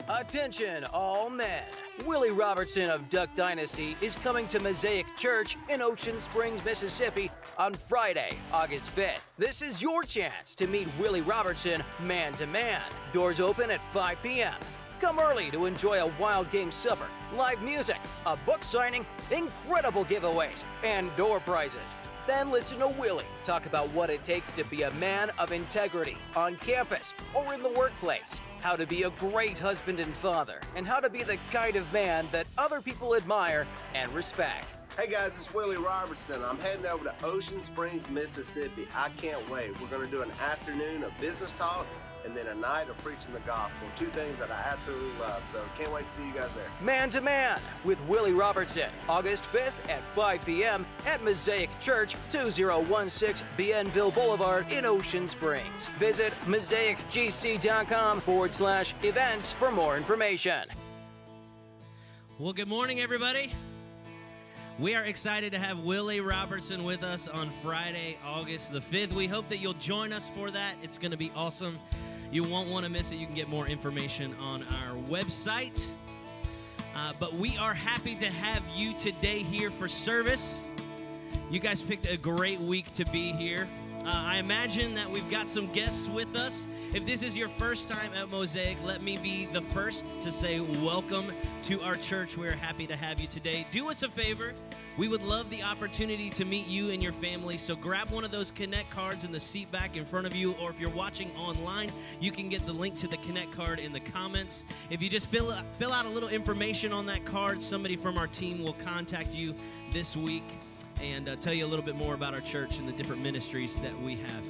Attention, all men. Willie Robertson of Duck Dynasty is coming to Mosaic Church in Ocean Springs, Mississippi on Friday, August 5th. This is your chance to meet Willie Robertson man to man. Doors open at 5 p.m. Come early to enjoy a wild game supper, live music, a book signing, incredible giveaways, and door prizes. Then listen to Willie talk about what it takes to be a man of integrity on campus or in the workplace, how to be a great husband and father, and how to be the kind of man that other people admire and respect. Hey guys, it's Willie Robertson. I'm heading over to Ocean Springs, Mississippi. I can't wait. We're going to do an afternoon of business talk and then a night of preaching the gospel. Two things that I absolutely love. So can't wait to see you guys there. Man to Man with Willie Robertson, August 5th at 5 p.m. at Mosaic Church, 2016 Bienville Boulevard in Ocean Springs. Visit mosaicgc.com/events for more information. Well, good morning, everybody. We are excited to have Willie Robertson with us on Friday, August the 5th. We hope that you'll join us for that. It's going to be awesome. You won't want to miss it. You can get more information on our website. But we are happy to have you today here for service. You guys picked a great week to be here. I imagine that we've got some guests with us. If this is your first time at Mosaic, let me be the first to say welcome to our church. We're happy to have you today. Do us a favor. We would love the opportunity to meet you and your family, so grab one of those Connect cards in the seat back in front of you, or if you're watching online, you can get the link to the Connect card in the comments. If you just fill out a little information on that card, somebody from our team will contact you this week and tell you a little bit more about our church and the different ministries that we have.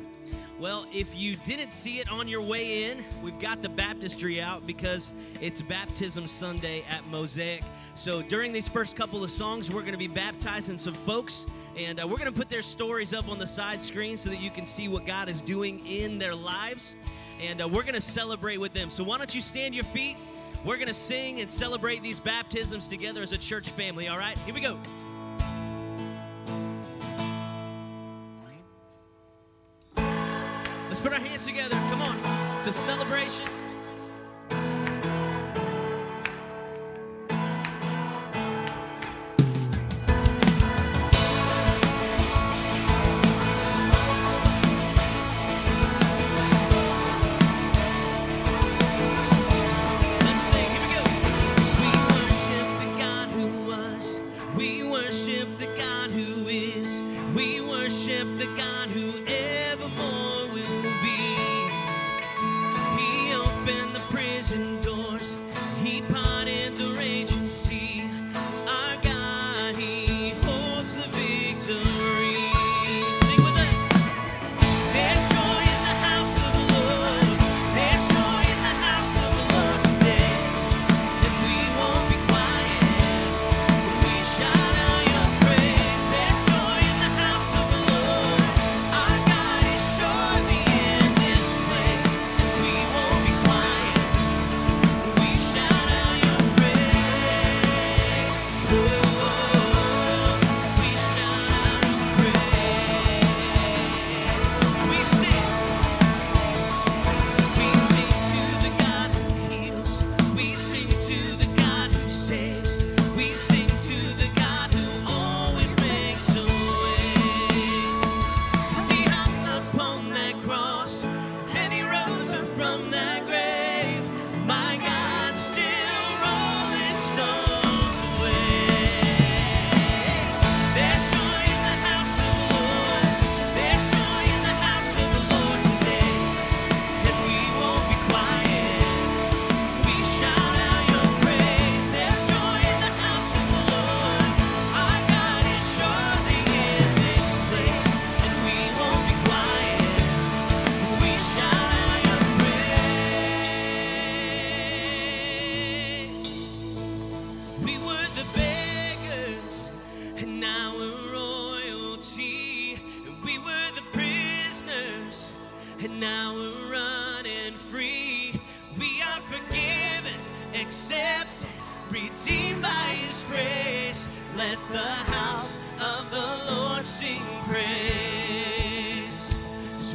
Well, if you didn't see it on your way in, we've got the baptistry out because it's Baptism Sunday at Mosaic. So during these first couple of songs, we're going to be baptizing some folks, and we're going to put their stories up on the side screen so that you can see what God is doing in their lives, and we're going to celebrate with them. So why don't you stand to your feet? We're going to sing and celebrate these baptisms together as a church family, all right? Here we go. Let's put our hands together. Come on. It's a celebration.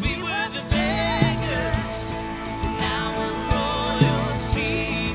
We were the beggars, and now we're royalty.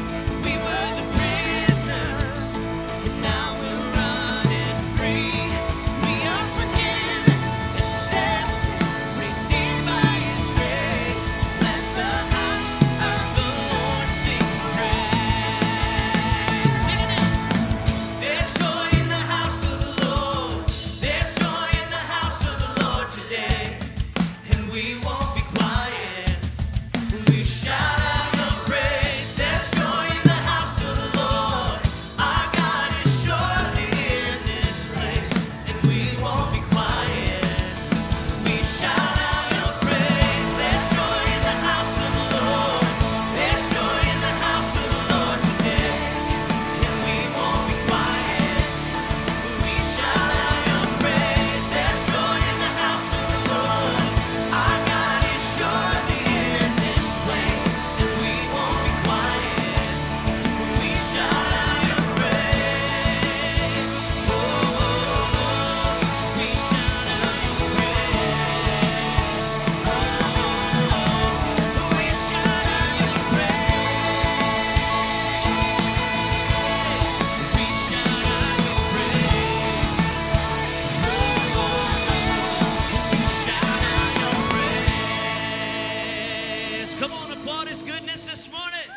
Come on, applaud his goodness this morning.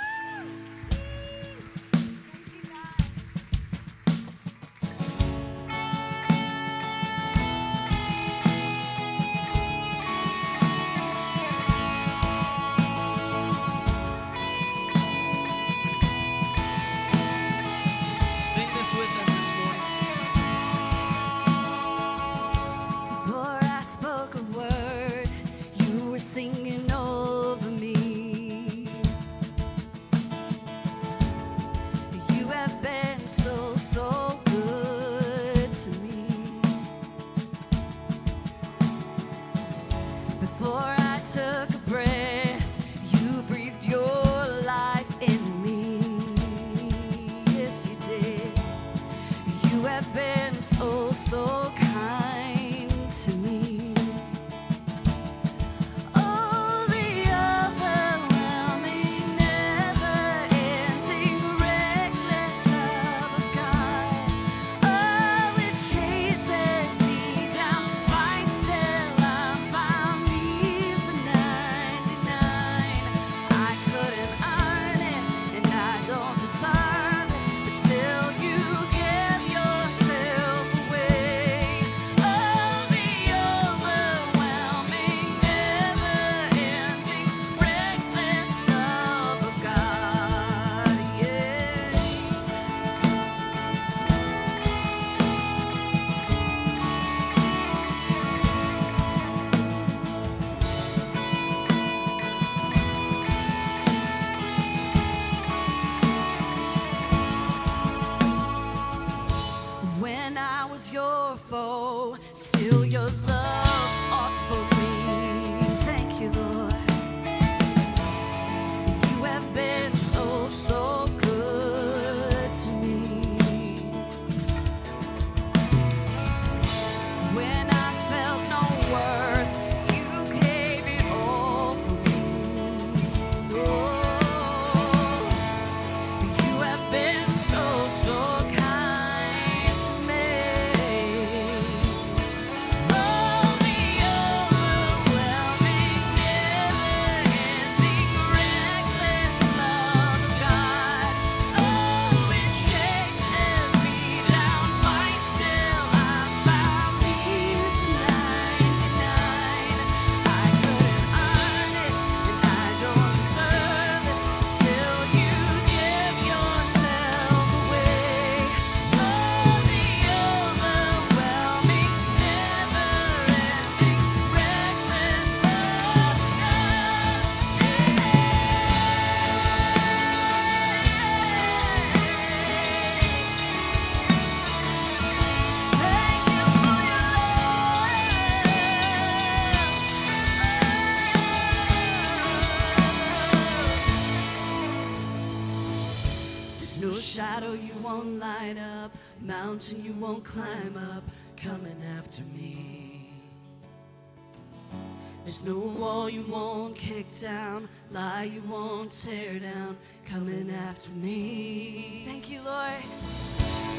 Sing this with us this morning. Before I spoke a word, you were singing over me. You have been so, so good to me. Before I took a breath, you breathed your life in me. Yes, you did. You have been so, so kind to me. Oh, the overwhelming, never-ending, reckless love of God. Oh, it chases me down, finds till I'm found, leaves the 99. I couldn't earn it, and I don't deserve it, but still you give yourself away. Oh, the overwhelming, never-ending, reckless love of God. Yeah. When I was your foe, still your love fought for me. Thank you, Lord. You have been so, so good to me. When I felt no worth, you gave it all for me. Oh, you have been so, so kind to me. Oh, the overwhelming, never-ending, reckless love of God. Oh, it chases me down, finds till I'm found, leaves the 99. I couldn't earn it, and I don't deserve it, still you give yourself away. Oh, the overwhelming, never-ending, reckless love of God. Thank you for your love. There's no shadow you won't light up, mountain you won't climb up, coming after me. There's no wall you won't kick down, lie you won't tear down, coming after me. Thank you, Lord.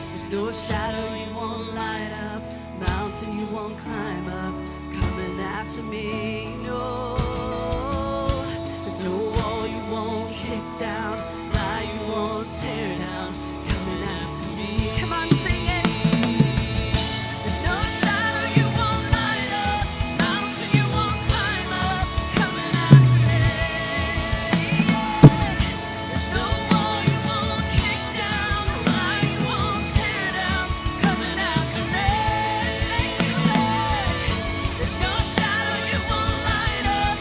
There's no shadow you won't light up, mountain you won't climb up, coming after me. No, there's no wall you won't kick down, lie you won't tear down, coming after me. Come on, sing it. There's no shadow you won't light up, mountain you won't climb up, coming after me. There's no wall you won't kick down, lie you won't tear down, coming after me. Thank you, Lord. There's no shadow you won't light up,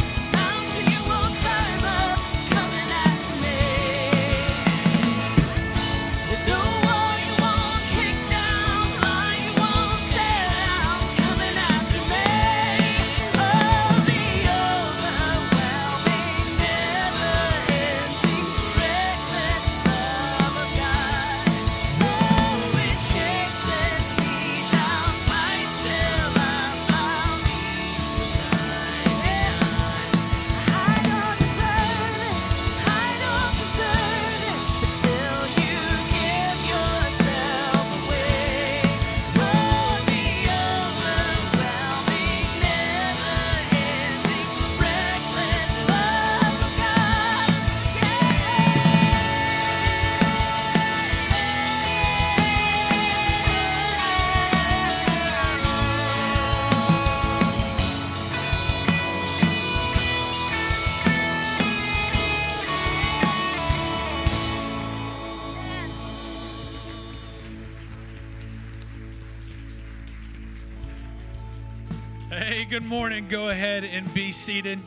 good morning. Go ahead and be seated.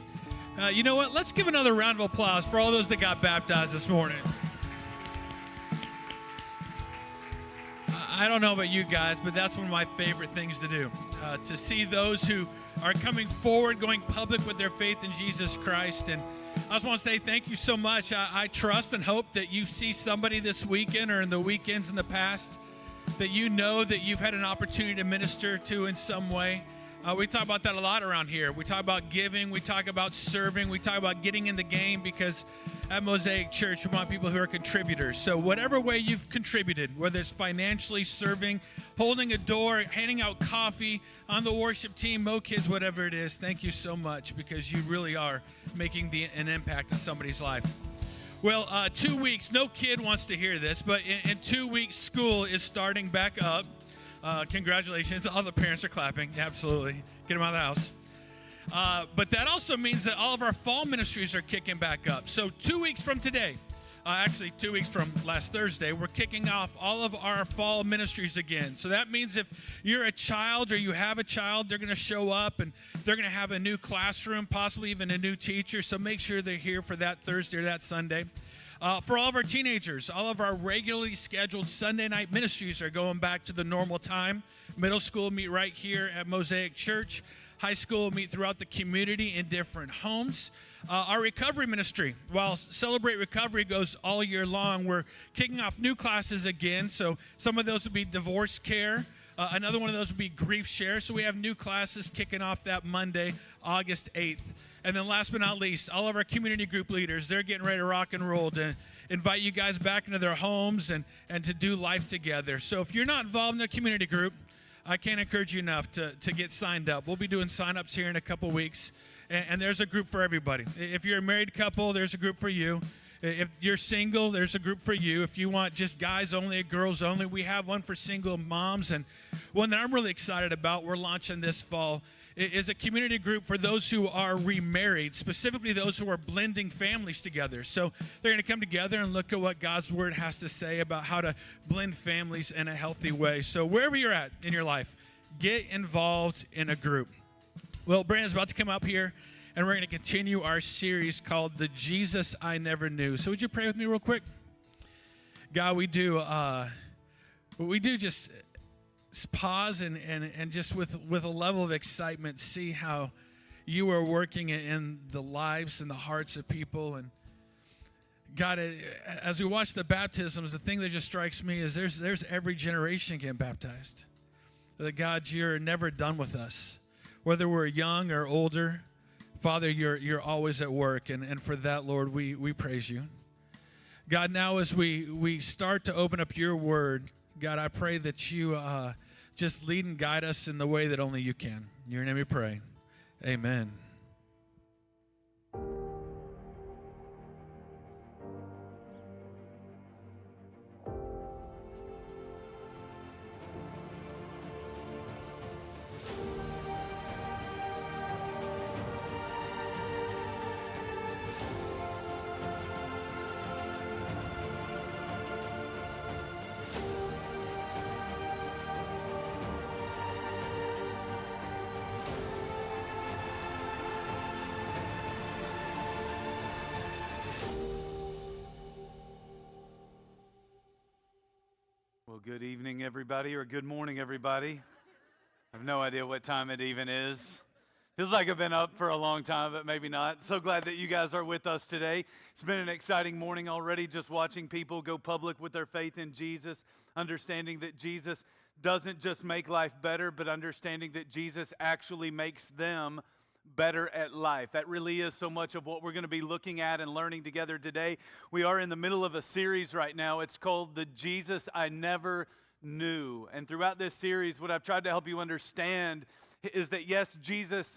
You know what? Let's give another round of applause for all those that got baptized this morning. I don't know about you guys, but that's one of my favorite things to do. To see those who are coming forward, going public with their faith in Jesus Christ. And I just want to say thank you so much. I trust and hope that you see somebody this weekend or in the weekends in the past that you know that you've had an opportunity to minister to in some way. We talk about that a lot around here. We talk about giving. We talk about serving. We talk about getting in the game, because at Mosaic Church, we want people who are contributors. So whatever way you've contributed, whether it's financially, serving, holding a door, handing out coffee, on the worship team, Mo Kids, whatever it is, thank you so much, because you really are making an impact in somebody's life. Well, 2 weeks, no kid wants to hear this, but in 2 weeks, school is starting back up. Congratulations. All the parents are clapping. Absolutely. Get them out of the house. But that also means that all of our fall ministries are kicking back up. So 2 weeks from today, actually 2 weeks from last Thursday, we're kicking off all of our fall ministries again. So that means if you're a child or you have a child, they're going to show up and they're going to have a new classroom, possibly even a new teacher. So make sure they're here for that Thursday or that Sunday. For all of our teenagers, all of our regularly scheduled Sunday night ministries are going back to the normal time. Middle school meet right here at Mosaic Church. High school meet throughout the community in different homes. Our recovery ministry, while Celebrate Recovery goes all year long, we're kicking off new classes again. So some of those will be divorce care. Another one of those will be grief share. So we have new classes kicking off that Monday, August 8th. And then last but not least, all of our community group leaders, they're getting ready to rock and roll to invite you guys back into their homes and to do life together. So if you're not involved in a community group, I can't encourage you enough to get signed up. We'll be doing sign-ups here in a couple weeks, and there's a group for everybody. If you're a married couple, there's a group for you. If you're single, there's a group for you. If you want just guys only or girls only, we have one for single moms. And one that I'm really excited about, we're launching this fall, is a community group for those who are remarried, specifically those who are blending families together. So they're going to come together and look at what God's Word has to say about how to blend families in a healthy way. So wherever you're at in your life, get involved in a group. Well, Brandon's about to come up here, and we're going to continue our series called The Jesus I Never Knew. So would you pray with me real quick? God, we do just pause and just with a level of excitement see how you are working in the lives and the hearts of people. And God, as we watch the baptisms, the thing that just strikes me is there's every generation getting baptized. That God, you're never done with us. Whether we're young or older, Father, you're always at work, and for that, Lord, we praise you. God, now as we start to open up your word, God, I pray that you just lead and guide us in the way that only you can. In your name we pray. Amen. Well, good evening, everybody, or good morning, everybody. I have no idea what time it even is. Feels like I've been up for a long time, but maybe not. So glad that you guys are with us today. It's been an exciting morning already, just watching people go public with their faith in Jesus, understanding that Jesus doesn't just make life better, but understanding that Jesus actually makes them better at life. That really is so much of what we're going to be looking at and learning together today. We are in the middle of a series right now. It's called The Jesus I Never Knew. And throughout this series, what I've tried to help you understand is that yes, Jesus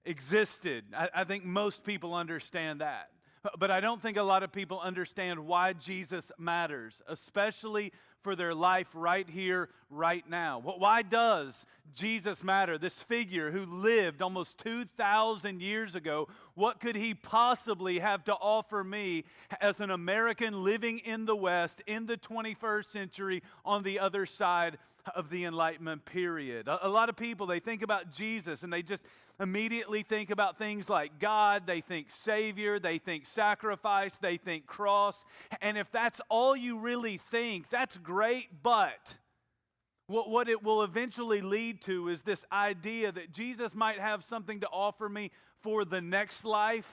existed. I think most people understand that. But I don't think a lot of people understand why Jesus matters, especially for their life right here, right now. Why does Jesus matter? This figure who lived almost 2,000 years ago, what could he possibly have to offer me as an American living in the West in the 21st century on the other side of the Enlightenment period? A lot of people, they think about Jesus and they just immediately think about things like God, they think Savior, they think sacrifice, they think cross. And if that's all you really think, that's great, but what it will eventually lead to is this idea that Jesus might have something to offer me for the next life,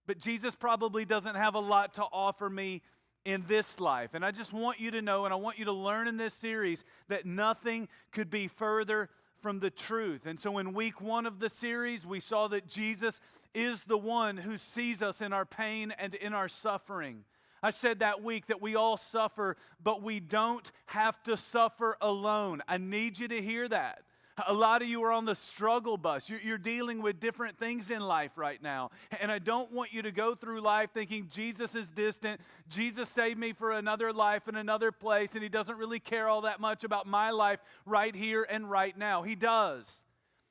but Jesus probably doesn't have a lot to offer me in this life. And I just want you to know, and I want you to learn in this series, that nothing could be further from the truth. And so in week 1 of the series, we saw that Jesus is the one who sees us in our pain and in our suffering. I said that week that we all suffer, but we don't have to suffer alone. I need you to hear that. A lot of you are on the struggle bus. You're dealing with different things in life right now. And I don't want you to go through life thinking Jesus is distant. Jesus saved me for another life in another place, and He doesn't really care all that much about my life right here and right now. He does.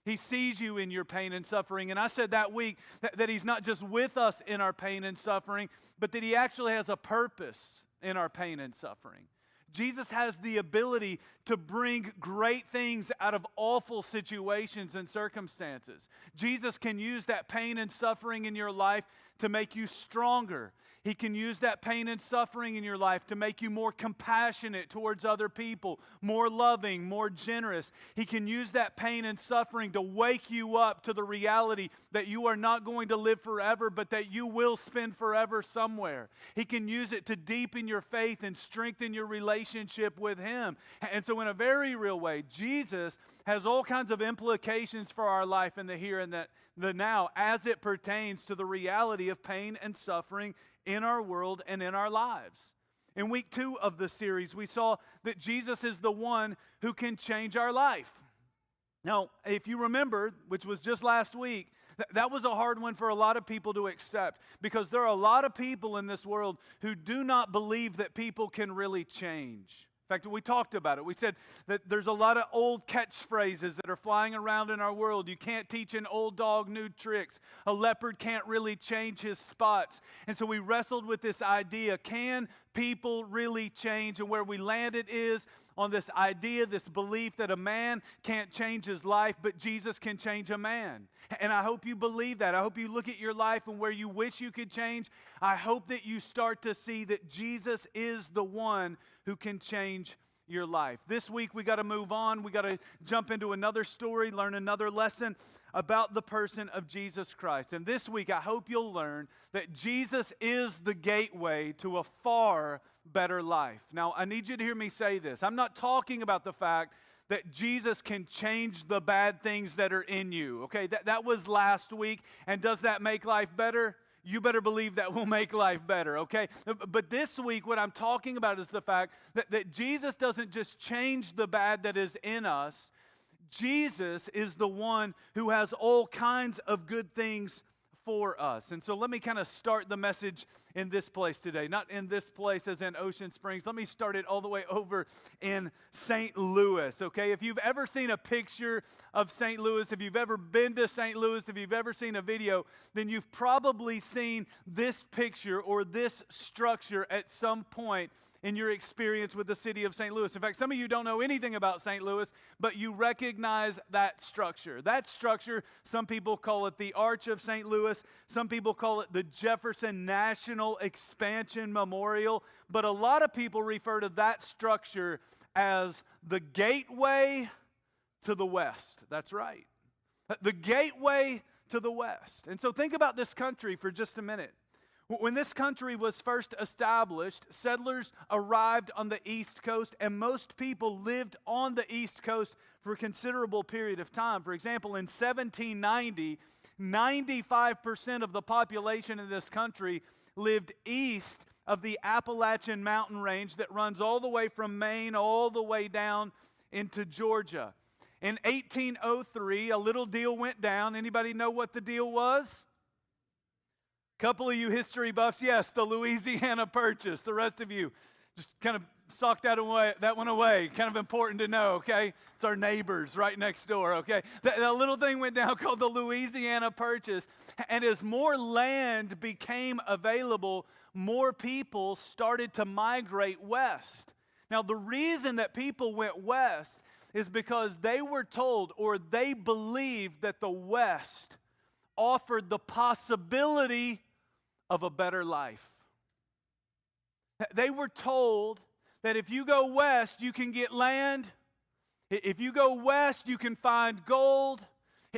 He sees you in your pain and suffering. And I said that week that He's not just with us in our pain and suffering, but that He actually has a purpose in our pain and suffering. Jesus has the ability to bring great things out of awful situations and circumstances. Jesus can use that pain and suffering in your life to make you stronger. He can use that pain and suffering in your life to make you more compassionate towards other people, more loving, more generous. He can use that pain and suffering to wake you up to the reality that you are not going to live forever, but that you will spend forever somewhere. He can use it to deepen your faith and strengthen your relationship with Him. And so in a very real way, Jesus has all kinds of implications for our life in the here and the now as it pertains to the reality of pain and suffering in our world and in our lives. In week 2 of the series, we saw that Jesus is the one who can change our life. Now, if you remember, which was just last week, that was a hard one for a lot of people to accept, because there are a lot of people in this world who do not believe that people can really change. In fact, we talked about it. We said that there's a lot of old catchphrases that are flying around in our world. You can't teach an old dog new tricks. A leopard can't really change his spots. And so we wrestled with this idea, can people really change? And where we landed is on this idea, this belief that a man can't change his life, but Jesus can change a man. And I hope you believe that. I hope you look at your life and where you wish you could change. I hope that you start to see that Jesus is the one who can change your life. This week we got to move on. We got to jump into another story, learn another lesson about the person of Jesus Christ. And this week I hope you'll learn that Jesus is the gateway to a far better life. Now, I need you to hear me say this. I'm not talking about the fact that Jesus can change the bad things that are in you. Okay, that was last week. And does that make life better? You better believe that will make life better, okay? But this week, what I'm talking about is the fact that Jesus doesn't just change the bad that is in us. Jesus is the one who has all kinds of good things for us. And so let me kind of start the message in this place today. Not in this place as in Ocean Springs. Let me start it all the way over in St. Louis, okay? If you've ever seen a picture of St. Louis, if you've ever been to St. Louis, if you've ever seen a video, then you've probably seen this picture or this structure at some point in your experience with the city of St. Louis. In fact, some of you don't know anything about St. Louis, but you recognize that structure. That structure, some people call it the Arch of St. Louis. Some people call it the Jefferson National Expansion Memorial. But a lot of people refer to that structure as the gateway to the West. That's right. The gateway to the West. And so think about this country for just a minute. When this country was first established, settlers arrived on the East Coast, and most people lived on the East Coast for a considerable period of time. For example, in 1790, 95% of the population in this country lived east of the Appalachian mountain range that runs all the way from Maine all the way down into Georgia. In 1803, a little deal went down. Anybody know what the deal was? Couple of you history buffs, yes, the Louisiana Purchase. The rest of you just kind of socked that one away. Kind of important to know, okay? It's our neighbors right next door, okay? That little thing went down called the Louisiana Purchase. And as more land became available, more people started to migrate west. Now, the reason that people went west is because they were told, or they believed, that the West offered the possibility of a better life. They were told that if you go west, you can get land. If you go west, you can find gold.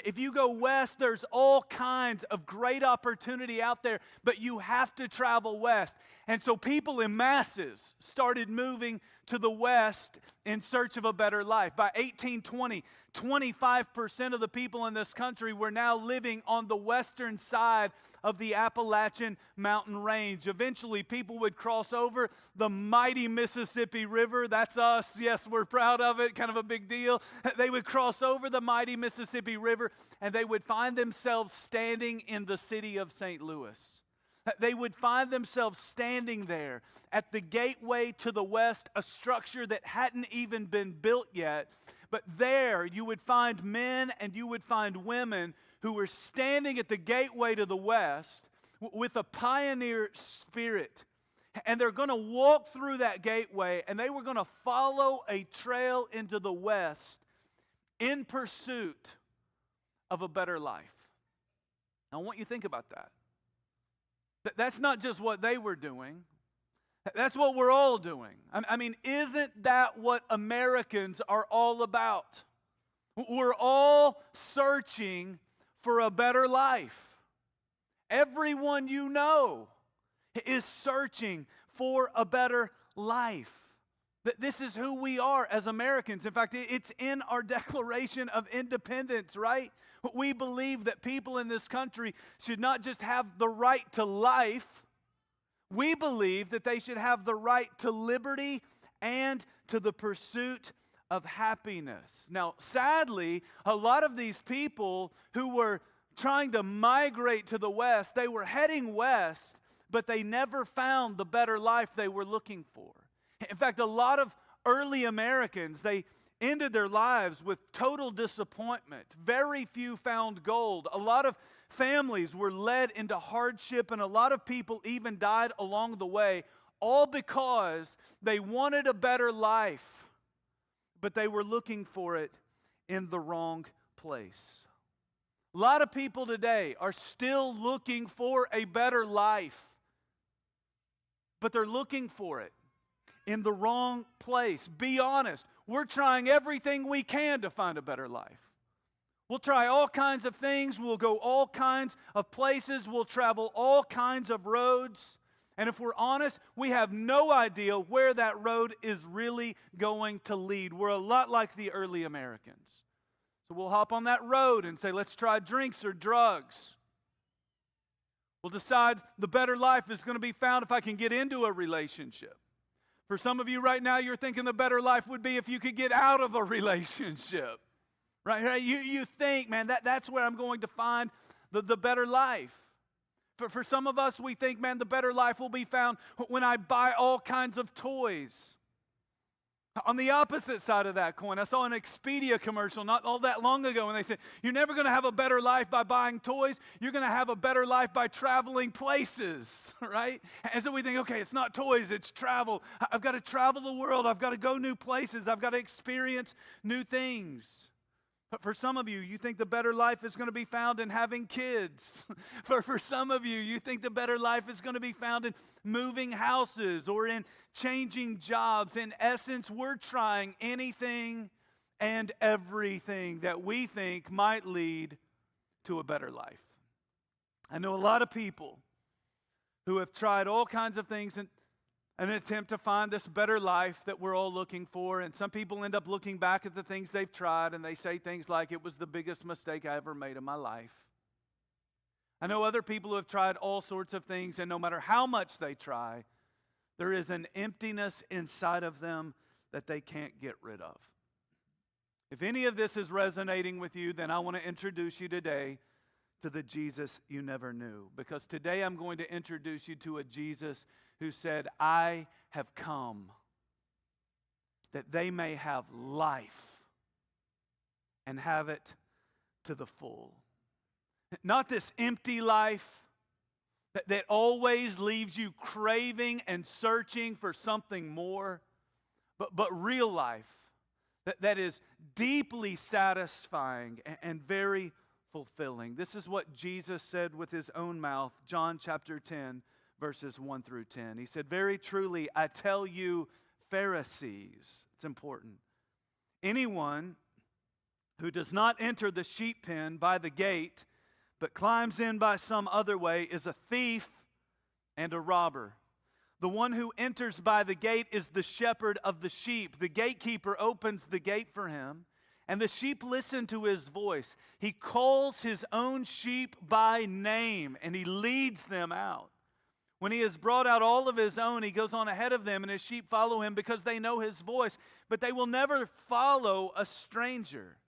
If you go west, there's all kinds of great opportunity out there, but you have to travel west. And so people in masses started moving to the west in search of a better life. By 1820, 25% of the people in this country were now living on the western side of the Appalachian mountain range. Eventually, people would cross over the mighty Mississippi River. That's us. Yes, we're proud of it. Kind of a big deal. They would cross over the mighty Mississippi River, and they would find themselves standing in the city of St. Louis. They would find themselves standing there at the gateway to the west, a structure that hadn't even been built yet. But there you would find men and you would find women who were standing at the gateway to the west with a pioneer spirit. And they're going to walk through that gateway, and they were going to follow a trail into the west in pursuit of a better life. Now, I want you to think about that. That's not just what they were doing. That's what we're all doing. I mean, isn't that what Americans are all about? We're all searching for a better life. Everyone you know is searching for a better life. This is who we are as Americans. In fact, it's in our Declaration of Independence, right? We believe that people in this country should not just have the right to life, we believe that they should have the right to liberty and to the pursuit of happiness. Now, sadly, a lot of these people who were trying to migrate to the West, they were heading west, but they never found the better life they were looking for. In fact, a lot of early Americans, they ended their lives with total disappointment. Very few found gold. A lot of families were led into hardship, and a lot of people even died along the way, all because they wanted a better life, but they were looking for it in the wrong place. A lot of people today are still looking for a better life, but they're looking for it in the wrong place. Be honest. We're trying everything we can to find a better life. We'll try all kinds of things. We'll go all kinds of places. We'll travel all kinds of roads. And if we're honest, we have no idea where that road is really going to lead. We're a lot like the early Americans. So we'll hop on that road and say, let's try drinks or drugs. We'll decide the better life is going to be found if I can get into a relationship. For some of you right now, you're thinking the better life would be if you could get out of a relationship. Right? You think, man, that's where I'm going to find the better life. For some of us, we think, man, the better life will be found when I buy all kinds of toys. On the opposite side of that coin, I saw an Expedia commercial not all that long ago, and they said, you're never going to have a better life by buying toys. You're going to have a better life by traveling places, right? And so we think, okay, it's not toys, it's travel. I've got to travel the world. I've got to go new places. I've got to experience new things. But for some of you, you think the better life is going to be found in having kids. For some of you, you think the better life is going to be found in moving houses or in changing jobs. In essence, we're trying anything and everything that we think might lead to a better life. I know a lot of people who have tried all kinds of things in an attempt to find this better life that we're all looking for. And some people end up looking back at the things they've tried and they say things like, it was the biggest mistake I ever made in my life. I know other people who have tried all sorts of things, and no matter how much they try, there is an emptiness inside of them that they can't get rid of. If any of this is resonating with you, then I want to introduce you today to the Jesus you never knew. Because today I'm going to introduce you to a Jesus who said, I have come that they may have life and have it to the full. Not this empty life that always leaves you craving and searching for something more, but real life that is deeply satisfying and very fulfilling. This is what Jesus said with his own mouth, John chapter 10, verses 1 through 10. He said, "Very truly, I tell you, Pharisees," it's important, "anyone who does not enter the sheep pen by the gate, but climbs in by some other way, is a thief and a robber. The one who enters by the gate is the shepherd of the sheep. The gatekeeper opens the gate for him, and the sheep listen to his voice. He calls his own sheep by name, and he leads them out. When he has brought out all of his own, he goes on ahead of them, and his sheep follow him because they know his voice. But they will never follow a stranger.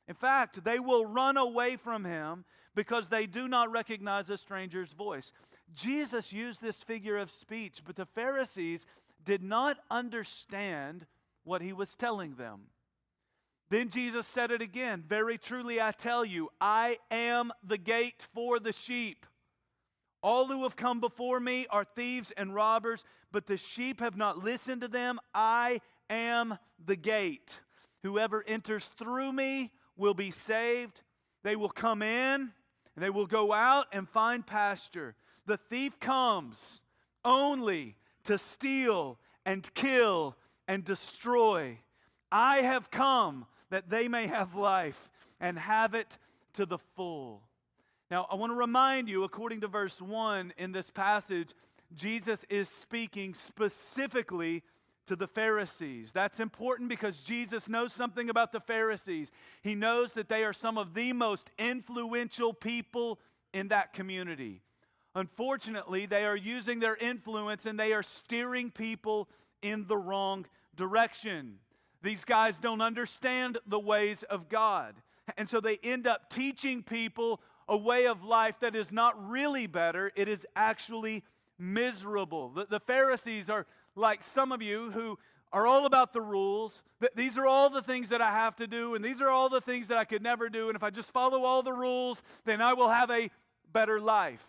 In fact, they will run away from him because they do not recognize a stranger's voice." Jesus used this figure of speech, but the Pharisees did not understand what he was telling them. Then Jesus said it again, "Very truly I tell you, I am the gate for the sheep. All who have come before me are thieves and robbers, but the sheep have not listened to them. I am the gate. Whoever enters through me will be saved. They will come in, and they will go out and find pasture. The thief comes only to steal and kill and destroy. I have come that they may have life and have it to the full." Now, I want to remind you, according to verse 1 in this passage, Jesus is speaking specifically to the Pharisees. That's important because Jesus knows something about the Pharisees. He knows that they are some of the most influential people in that community. Unfortunately, they are using their influence and they are steering people in the wrong direction. These guys don't understand the ways of God. And so they end up teaching people a way of life that is not really better. It is actually miserable. The Pharisees are like some of you who are all about the rules. These are all the things that I have to do, and these are all the things that I could never do. And if I just follow all the rules, then I will have a better life.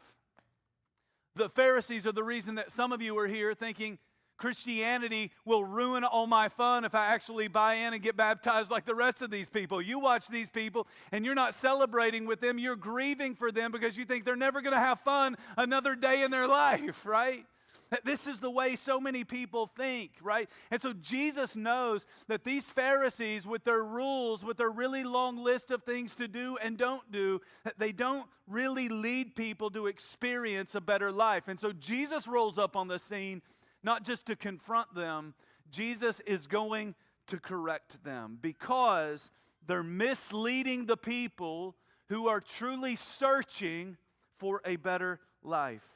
The Pharisees are the reason that some of you are here thinking Christianity will ruin all my fun if I actually buy in and get baptized like the rest of these people. You watch these people and you're not celebrating with them. You're grieving for them because you think they're never going to have fun another day in their life, right? This is the way so many people think, right? And so Jesus knows that these Pharisees, with their rules, with their really long list of things to do and don't do, that they don't really lead people to experience a better life. And so Jesus rolls up on the scene, not just to confront them. Jesus is going to correct them because they're misleading the people who are truly searching for a better life.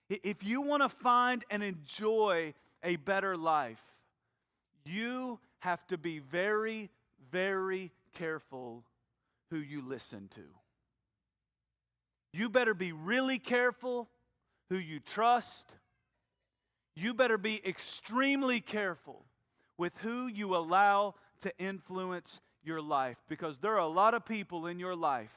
If you want to find and enjoy a better life, you have to be very, very careful who you listen to. You better be really careful who you trust. You better be extremely careful with who you allow to influence your life, because there are a lot of people in your life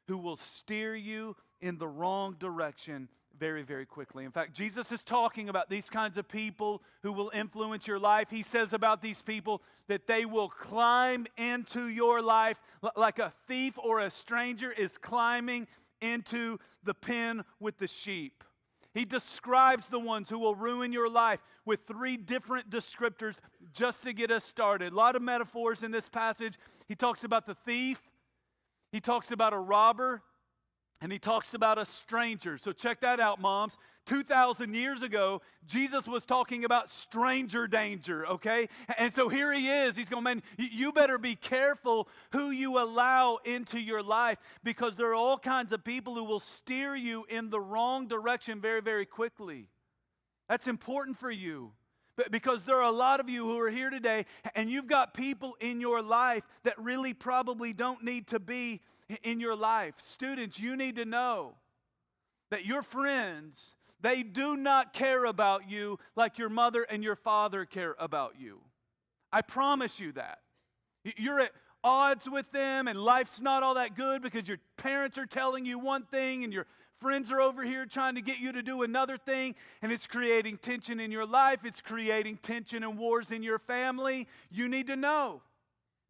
who will steer you in the wrong direction very, very quickly. In fact, Jesus is talking about these kinds of people who will influence your life. He says about these people that they will climb into your life like a thief or a stranger is climbing into the pen with the sheep. He describes the ones who will ruin your life with 3 different descriptors just to get us started. A lot of metaphors in this passage. He talks about the thief, he talks about a robber, and he talks about a stranger. So check that out, moms. 2,000 years ago, Jesus was talking about stranger danger, okay? And so here he is. He's going, man, you better be careful who you allow into your life, because there are all kinds of people who will steer you in the wrong direction very, very quickly. That's important for you. Because there are a lot of you who are here today, and you've got people in your life that really probably don't need to be in your life. Students, you need to know that your friends, they do not care about you like your mother and your father care about you. I promise you that. You're at odds with them, and life's not all that good because your parents are telling you one thing and your friends are over here trying to get you to do another thing, and it's creating tension in your life. It's creating tension and wars in your family. You need to know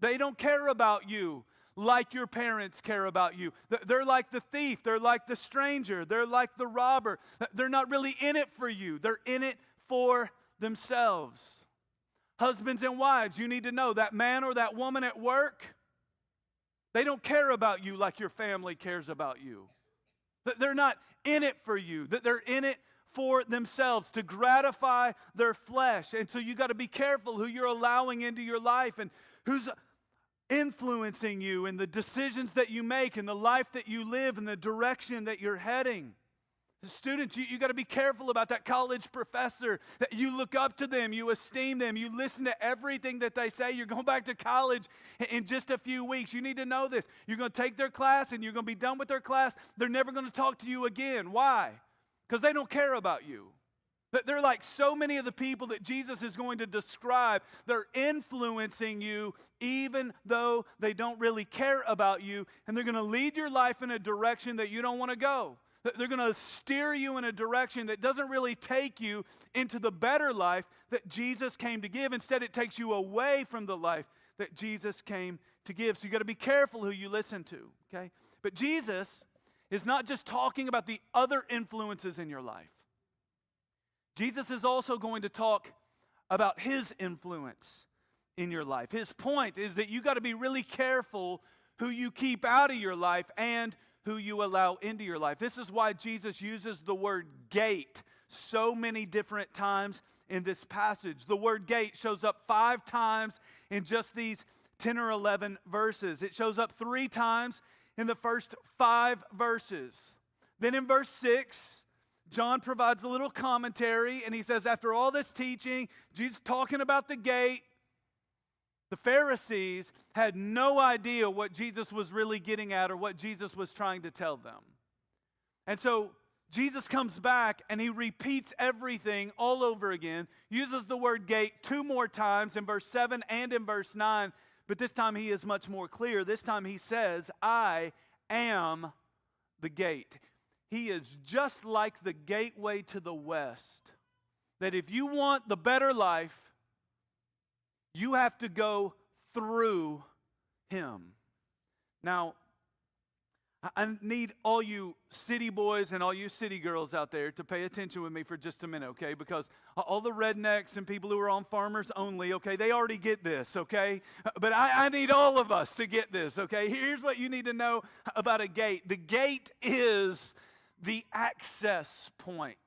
They don't care about you like your parents care about you. They're like the thief. They're like the stranger. They're like the robber. They're not really in it for you. They're in it for themselves. Husbands and wives, you need to know that man or that woman at work, they don't care about you like your family cares about you. They're not in it for you. They're in it for themselves, to gratify their flesh. And so you got to be careful who you're allowing into your life and who's influencing you and the decisions that you make and the life that you live and the direction that you're heading. Students, you got to be careful about that college professor, that you look up to them, you esteem them, you listen to everything that they say. You're going back to college in just a few weeks. You need to know this. You're going to take their class and you're going to be done with their class. They're never going to talk to you again. Why? Because they don't care about you. They're like so many of the people that Jesus is going to describe. They're influencing you even though they don't really care about you, and they're going to lead your life in a direction that you don't want to go. They're going to steer you in a direction that doesn't really take you into the better life that Jesus came to give. Instead, it takes you away from the life that Jesus came to give. So you got to be careful who you listen to, okay? But Jesus is not just talking about the other influences in your life. Jesus is also going to talk about his influence in your life. His point is that you got to be really careful who you keep out of your life and who you allow into your life. This is why Jesus uses the word gate so many different times in this passage. The word gate shows up 5 times in just these 10 or 11 verses. It shows up 3 times in the first 5 verses. Then in verse 6, John provides a little commentary, and he says, after all this teaching, Jesus talking about the gate, the Pharisees had no idea what Jesus was really getting at or what Jesus was trying to tell them. And so Jesus comes back and he repeats everything all over again, uses the word gate 2 more times in verse 7 and in verse 9, but this time he is much more clear. This time he says, I am the gate. He is just like the gateway to the west, that if you want the better life, you have to go through him. Now, I need all you city boys and all you city girls out there to pay attention with me for just a minute, okay? Because all the rednecks and people who are on Farmers Only, okay, they already get this, okay? But I need all of us to get this, okay? Here's what you need to know about a gate. The gate is the access point.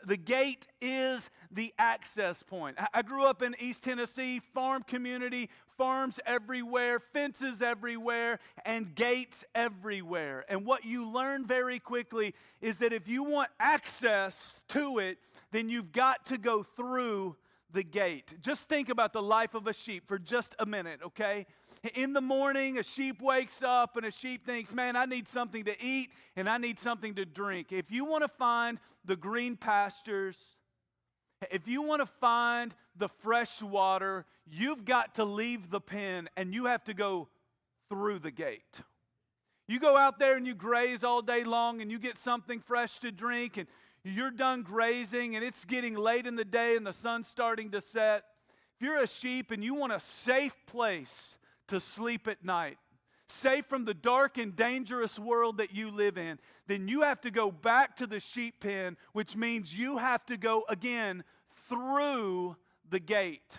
The gate is the access point. I grew up in East Tennessee, farm community, farms everywhere, fences everywhere, and gates everywhere. And what you learn very quickly is that if you want access to it, then you've got to go through the gate. Just think about the life of a sheep for just a minute, okay? In the morning, a sheep wakes up and a sheep thinks, man, I need something to eat and I need something to drink. If you want to find the green pastures, if you want to find the fresh water, you've got to leave the pen and you have to go through the gate. You go out there and you graze all day long and you get something fresh to drink and you're done grazing and it's getting late in the day and the sun's starting to set. If you're a sheep and you want a safe place to sleep at night, safe from the dark and dangerous world that you live in, then you have to go back to the sheep pen, which means you have to go again through the gate.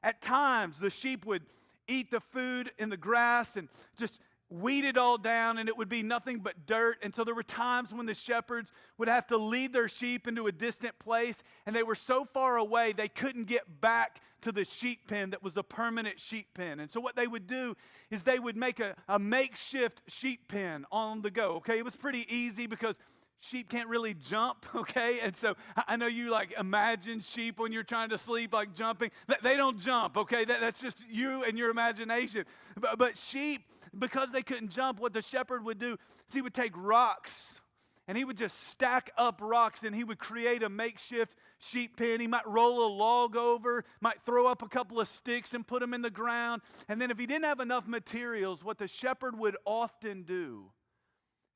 At times, the sheep would eat the food in the grass and just weed it all down, and it would be nothing but dirt. And so there were times when the shepherds would have to lead their sheep into a distant place, and they were so far away they couldn't get back to the sheep pen that was a permanent sheep pen. And so what they would do is they would make a makeshift sheep pen on the go. Okay, it was pretty easy because sheep can't really jump, okay? And so I know you like imagine sheep when you're trying to sleep like jumping. They don't jump, okay? That's just you and your imagination. But sheep, because they couldn't jump, what the shepherd would do is he would take rocks and he would just stack up rocks and he would create a makeshift sheep pen. He might roll a log over, might throw up a couple of sticks and put them in the ground. And then if he didn't have enough materials, what the shepherd would often do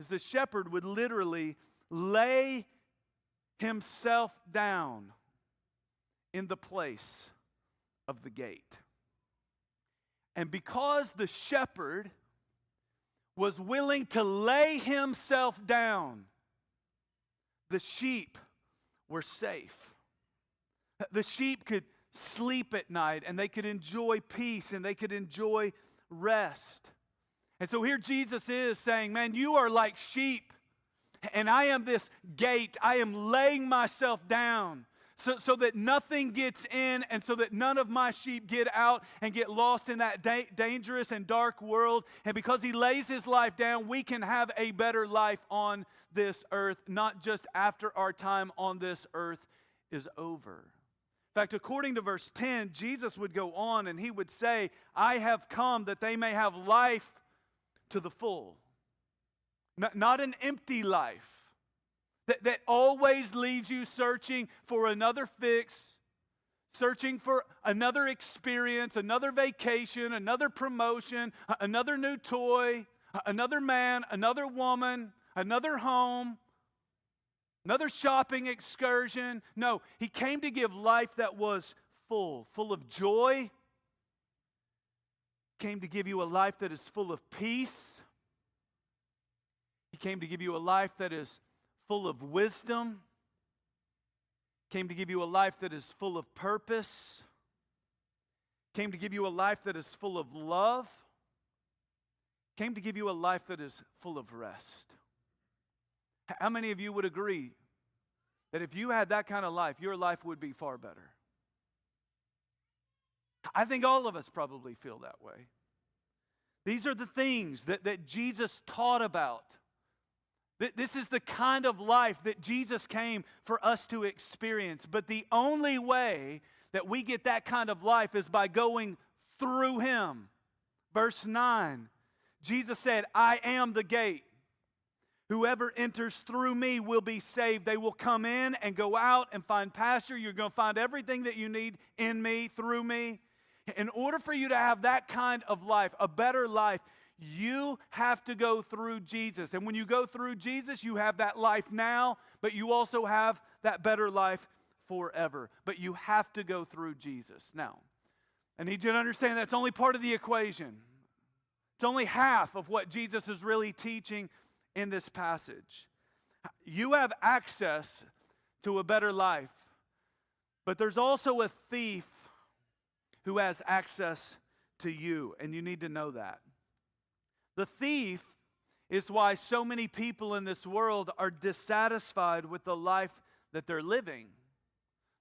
is the shepherd would literally lay himself down in the place of the gate. And because the shepherd was willing to lay himself down, the sheep were safe. The sheep could sleep at night, and they could enjoy peace, and they could enjoy rest. And so here Jesus is saying, man, you are like sheep, and I am this gate. I am laying myself down so that nothing gets in, and so that none of my sheep get out and get lost in that dangerous and dark world. And because he lays his life down, we can have a better life on this earth, not just after our time on this earth is over. In fact, according to verse 10, Jesus would go on and he would say, I have come that they may have life to the full. Not an empty life that always leaves you searching for another fix, searching for another experience, another vacation, another promotion, another new toy, another man, another woman, another home, another shopping excursion. No, he came to give life that was full of joy. He came to give you a life that is full of peace. He came to give you a life that is full of wisdom. Came to give you a life that is full of purpose. Came to give you a life that is full of love. Came to give you a life that is full of rest. How many of you would agree that if you had that kind of life, your life would be far better? I think all of us probably feel that way. These are the things that Jesus taught about. This is the kind of life that Jesus came for us to experience. But the only way that we get that kind of life is by going through Him. Verse 9, Jesus said, I am the gate. Whoever enters through me will be saved. They will come in and go out and find pasture. You're going to find everything that you need in me, through me. In order for you to have that kind of life, a better life, you have to go through Jesus. And when you go through Jesus, you have that life now, but you also have that better life forever. But you have to go through Jesus. Now, I need you to understand that's only part of the equation. It's only half of what Jesus is really teaching in this passage. You have access to a better life, but there's also a thief who has access to you, and you need to know that. The thief is why so many people in this world are dissatisfied with the life that they're living.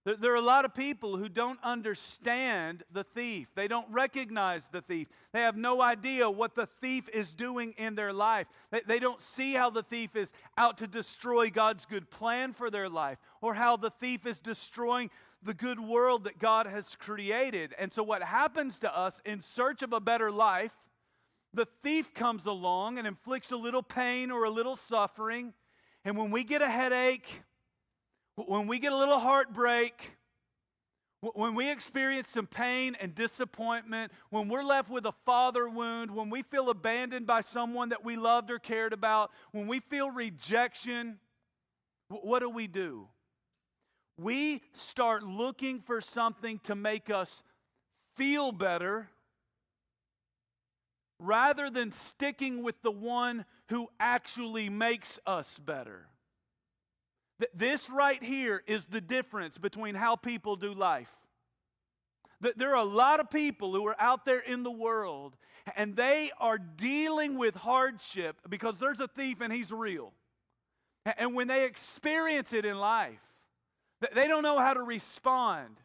There are a lot of people who don't understand the thief. They don't recognize the thief. They have no idea what the thief is doing in their life. They don't see how the thief is out to destroy God's good plan for their life, or how the thief is destroying the good world that God has created. And so what happens to us in search of a better life, the thief comes along and inflicts a little pain or a little suffering. And when we get a headache, when we get a little heartbreak, when we experience some pain and disappointment, when we're left with a father wound, when we feel abandoned by someone that we loved or cared about, when we feel rejection, what do? We start looking for something to make us feel better, rather than sticking with the one who actually makes us better. This right here is the difference between how people do life. There are a lot of people who are out there in the world, and they are dealing with hardship because there's a thief and he's real. And when they experience it in life, they don't know how to respond.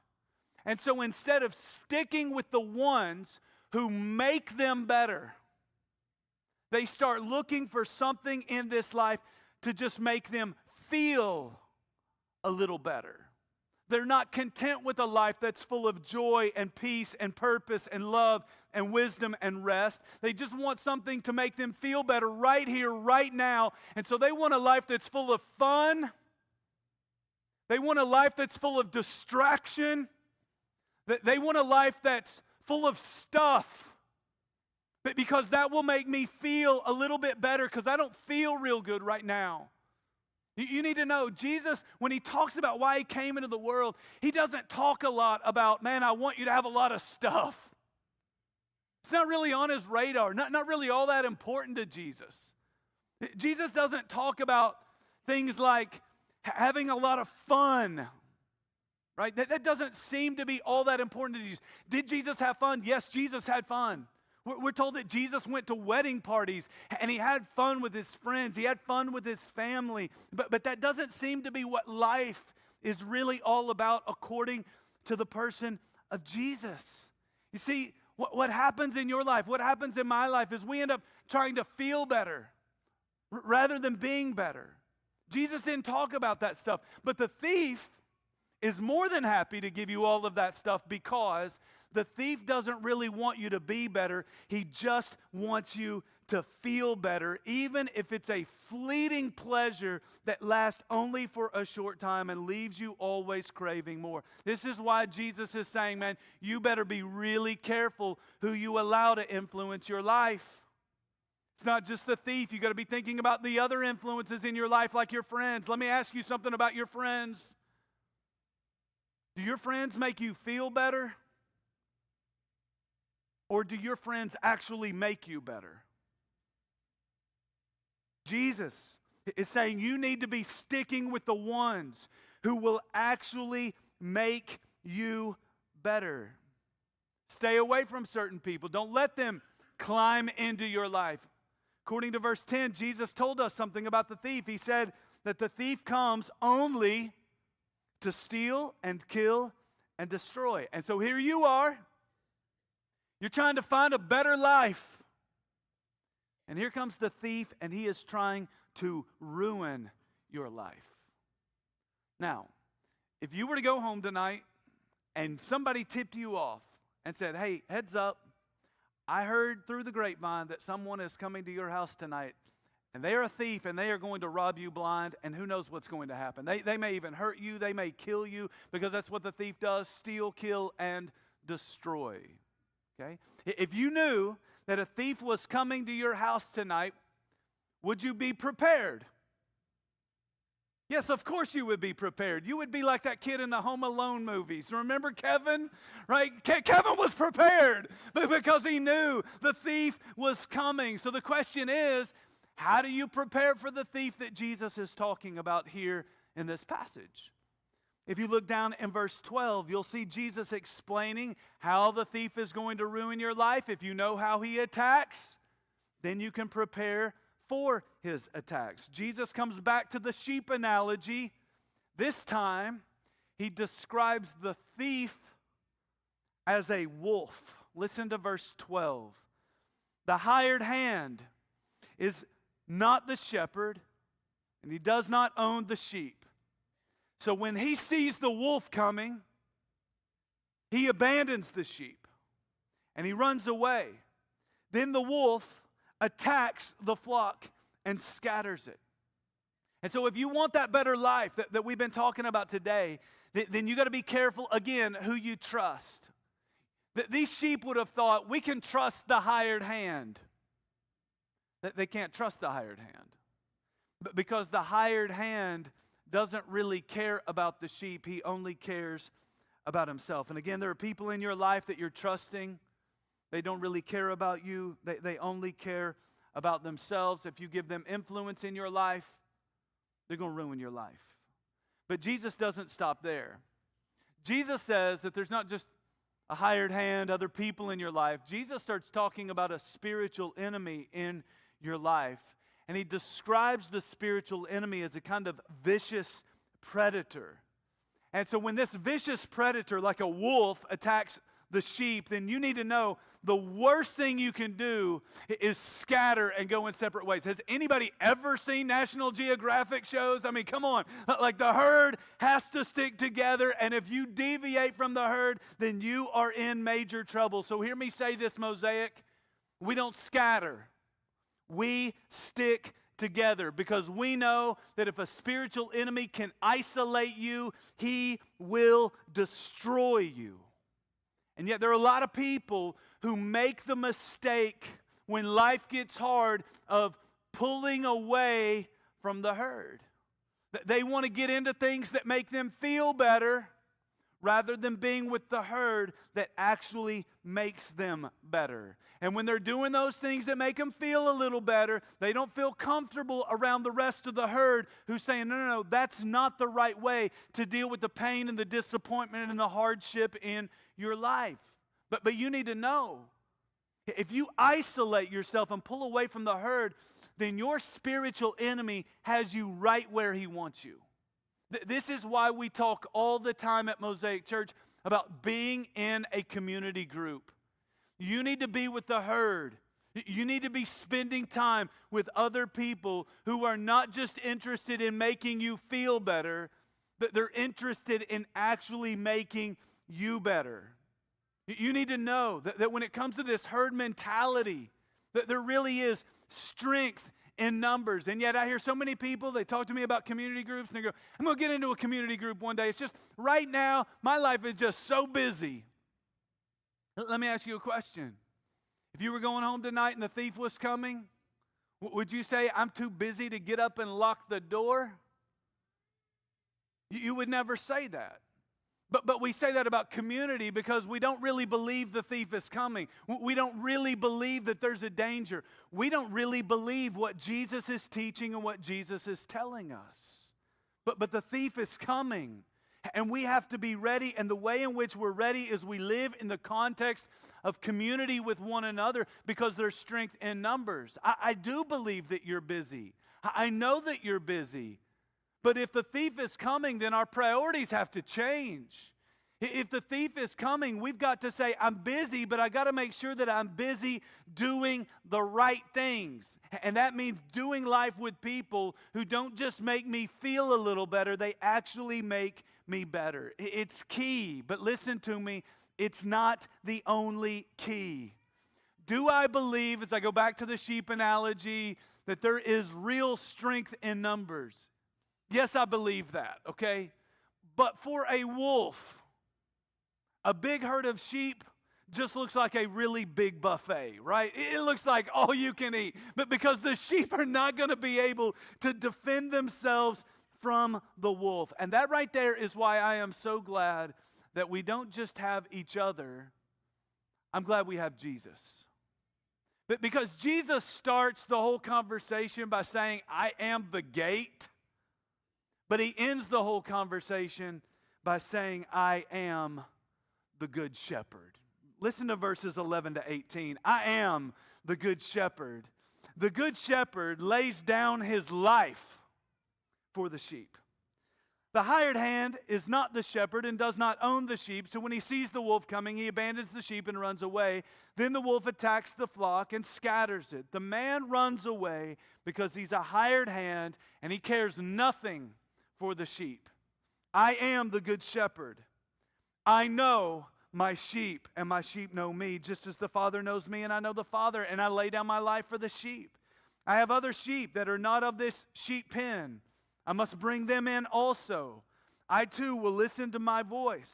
And so instead of sticking with the ones who make them better, they start looking for something in this life to just make them feel a little better. They're not content with a life that's full of joy and peace and purpose and love and wisdom and rest. They just want something to make them feel better right here, right now. And so they want a life that's full of fun. They want a life that's full of distraction. They want a life that's full of stuff, but because that will make me feel a little bit better, because I don't feel real good right now. You need to know, Jesus, when He talks about why He came into the world, He doesn't talk a lot about, man, I want you to have a lot of stuff. It's not really on his radar, not really all that important to Jesus. Jesus doesn't talk about things like having a lot of fun, right? That doesn't seem to be all that important to Jesus. Did Jesus have fun? Yes, Jesus had fun. We're told that Jesus went to wedding parties and he had fun with his friends. He had fun with his family. But that doesn't seem to be what life is really all about according to the person of Jesus. You see, what happens in your life, what happens in my life is we end up trying to feel better rather than being better. Jesus didn't talk about that stuff. But the thief is more than happy to give you all of that stuff because the thief doesn't really want you to be better. He just wants you to feel better, even if it's a fleeting pleasure that lasts only for a short time and leaves you always craving more. This is why Jesus is saying, man, you better be really careful who you allow to influence your life. It's not just the thief. You got to be thinking about the other influences in your life, like your friends. Let me ask you something about your friends. Do your friends make you feel better? Or do your friends actually make you better? Jesus is saying you need to be sticking with the ones who will actually make you better. Stay away from certain people. Don't let them climb into your life. According to verse 10, Jesus told us something about the thief. He said that the thief comes only to steal and kill and destroy. And so here you are. You're trying to find a better life. And here comes the thief, and he is trying to ruin your life. Now, if you were to go home tonight and somebody tipped you off and said, hey, heads up, I heard through the grapevine that someone is coming to your house tonight, and they are a thief, and they are going to rob you blind, and who knows what's going to happen. They may even hurt you. They may kill you, because that's what the thief does, steal, kill, and destroy. Okay? If you knew that a thief was coming to your house tonight, would you be prepared? Yes, of course you would be prepared. You would be like that kid in the Home Alone movies. Remember Kevin? Right? Kevin was prepared because he knew the thief was coming. So the question is, how do you prepare for the thief that Jesus is talking about here in this passage? If you look down in verse 12, you'll see Jesus explaining how the thief is going to ruin your life. If you know how he attacks, then you can prepare for his attacks. Jesus comes back to the sheep analogy. This time, he describes the thief as a wolf. Listen to verse 12. The hired hand is not the shepherd, and he does not own the sheep. So when he sees the wolf coming, he abandons the sheep and he runs away. Then the wolf attacks the flock and scatters it. And so if you want that better life that we've been talking about today, then you got to be careful, again, who you trust. These sheep would have thought, we can trust the hired hand. They can't trust the hired hand. But because the hired hand doesn't really care about the sheep. He only cares about himself. And again, there are people in your life that you're trusting. They don't really care about you. They only care about themselves. If you give them influence in your life, they're going to ruin your life. But Jesus doesn't stop there. Jesus says that there's not just a hired hand, other people in your life. Jesus starts talking about a spiritual enemy in your life. And he describes the spiritual enemy as a kind of vicious predator. And so when this vicious predator, like a wolf, attacks the sheep, then you need to know the worst thing you can do is scatter and go in separate ways. Has anybody ever seen National Geographic shows? I mean, come on. Like the herd has to stick together, and if you deviate from the herd, then you are in major trouble. So hear me say this, Mosaic. We don't scatter. We stick together because we know that if a spiritual enemy can isolate you, he will destroy you. And yet there are a lot of people who make the mistake when life gets hard of pulling away from the herd. They want to get into things that make them feel better rather than being with the herd that actually makes them better. And when they're doing those things that make them feel a little better, they don't feel comfortable around the rest of the herd who's saying, no, no, no, that's not the right way to deal with the pain and the disappointment and the hardship in your life. But you need to know, if you isolate yourself and pull away from the herd, then your spiritual enemy has you right where he wants you. This is why we talk all the time at Mosaic Church about being in a community group. You need to be with the herd. You need to be spending time with other people who are not just interested in making you feel better, but they're interested in actually making you better. You need to know that when it comes to this herd mentality, that there really is strength in numbers. And yet I hear so many people, they talk to me about community groups, and they go, I'm going to get into a community group one day. It's just, right now, my life is just so busy. Let me ask you a question. If you were going home tonight and the thief was coming, would you say, I'm too busy to get up and lock the door? You would never say that. But we say that about community because we don't really believe the thief is coming. We don't really believe that there's a danger. We don't really believe what Jesus is teaching and what Jesus is telling us. But the thief is coming, and we have to be ready. And the way in which we're ready is we live in the context of community with one another because there's strength in numbers. I do believe that you're busy. I know that you're busy. But if the thief is coming, then our priorities have to change. If the thief is coming, we've got to say, I'm busy, but I got to make sure that I'm busy doing the right things. And that means doing life with people who don't just make me feel a little better, they actually make me better. It's key, but listen to me, it's not the only key. Do I believe, as I go back to the sheep analogy, that there is real strength in numbers? Yes, I believe that, okay? But for a wolf, a big herd of sheep just looks like a really big buffet, right? It looks like all you can eat. But because the sheep are not going to be able to defend themselves from the wolf. And that right there is why I am so glad that we don't just have each other. I'm glad we have Jesus. But because Jesus starts the whole conversation by saying, I am the gate. But he ends the whole conversation by saying, I am the good shepherd. Listen to verses 11 to 18. I am the good shepherd. The good shepherd lays down his life for the sheep. The hired hand is not the shepherd and does not own the sheep. So when he sees the wolf coming, he abandons the sheep and runs away. Then the wolf attacks the flock and scatters it. The man runs away because he's a hired hand and he cares nothing for the sheep. I am the good shepherd. I know my sheep, and my sheep know me, just as the Father knows me, and I know the Father, and I lay down my life for the sheep. I have other sheep that are not of this sheep pen. I must bring them in also. I too will listen to my voice.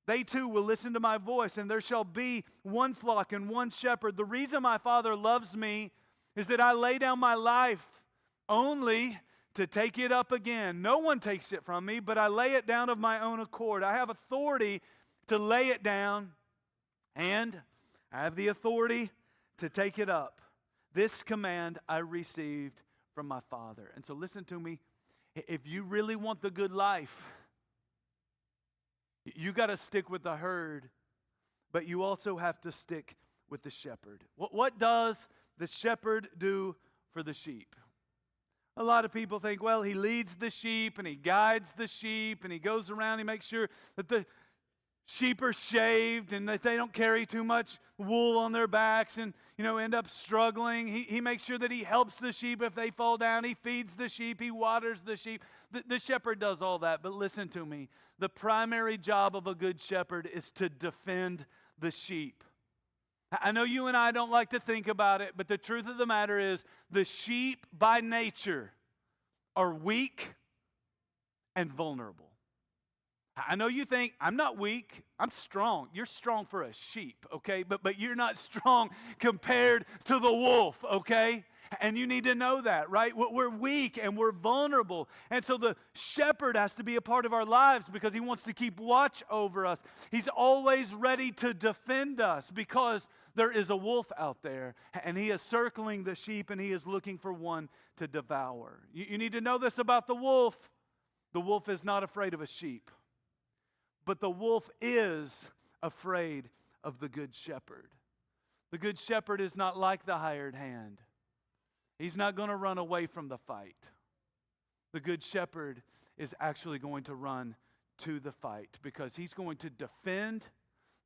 They too will listen to my voice, and there shall be one flock and one shepherd. The reason my Father loves me is that I lay down my life only to take it up again. No one takes it from me, but I lay it down of my own accord. I have authority to lay it down, and I have the authority to take it up. This command I received from my Father. And so listen to me. If you really want the good life, you got to stick with the herd, but you also have to stick with the shepherd. What does the shepherd do for the sheep? A lot of people think, well, he leads the sheep and he guides the sheep and he goes around, he makes sure that the sheep are shaved and that they don't carry too much wool on their backs and, end up struggling. He makes sure that he helps the sheep if they fall down. He feeds the sheep. He waters the sheep. The shepherd does all that. But listen to me. The primary job of a good shepherd is to defend the sheep. I know you and I don't like to think about it, but the truth of the matter is the sheep by nature are weak and vulnerable. I know you think, I'm not weak, I'm strong. You're strong for a sheep, okay? But you're not strong compared to the wolf, okay? And you need to know that, right? We're weak and we're vulnerable. And so the shepherd has to be a part of our lives because he wants to keep watch over us. He's always ready to defend us because there is a wolf out there, and he is circling the sheep, and he is looking for one to devour. You need to know this about the wolf. The wolf is not afraid of a sheep, but the wolf is afraid of the good shepherd. The good shepherd is not like the hired hand. He's not going to run away from the fight. The good shepherd is actually going to run to the fight because he's going to defend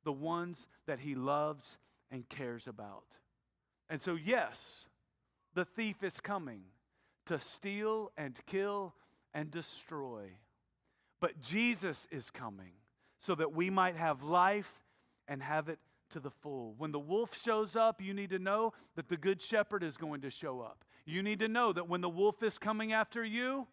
the ones that he loves and cares about. And so, yes, the thief is coming to steal and kill and destroy. But Jesus is coming so that we might have life and have it to the full. When the wolf shows up, you need to know that the good shepherd is going to show up. You need to know that when the wolf is coming after you,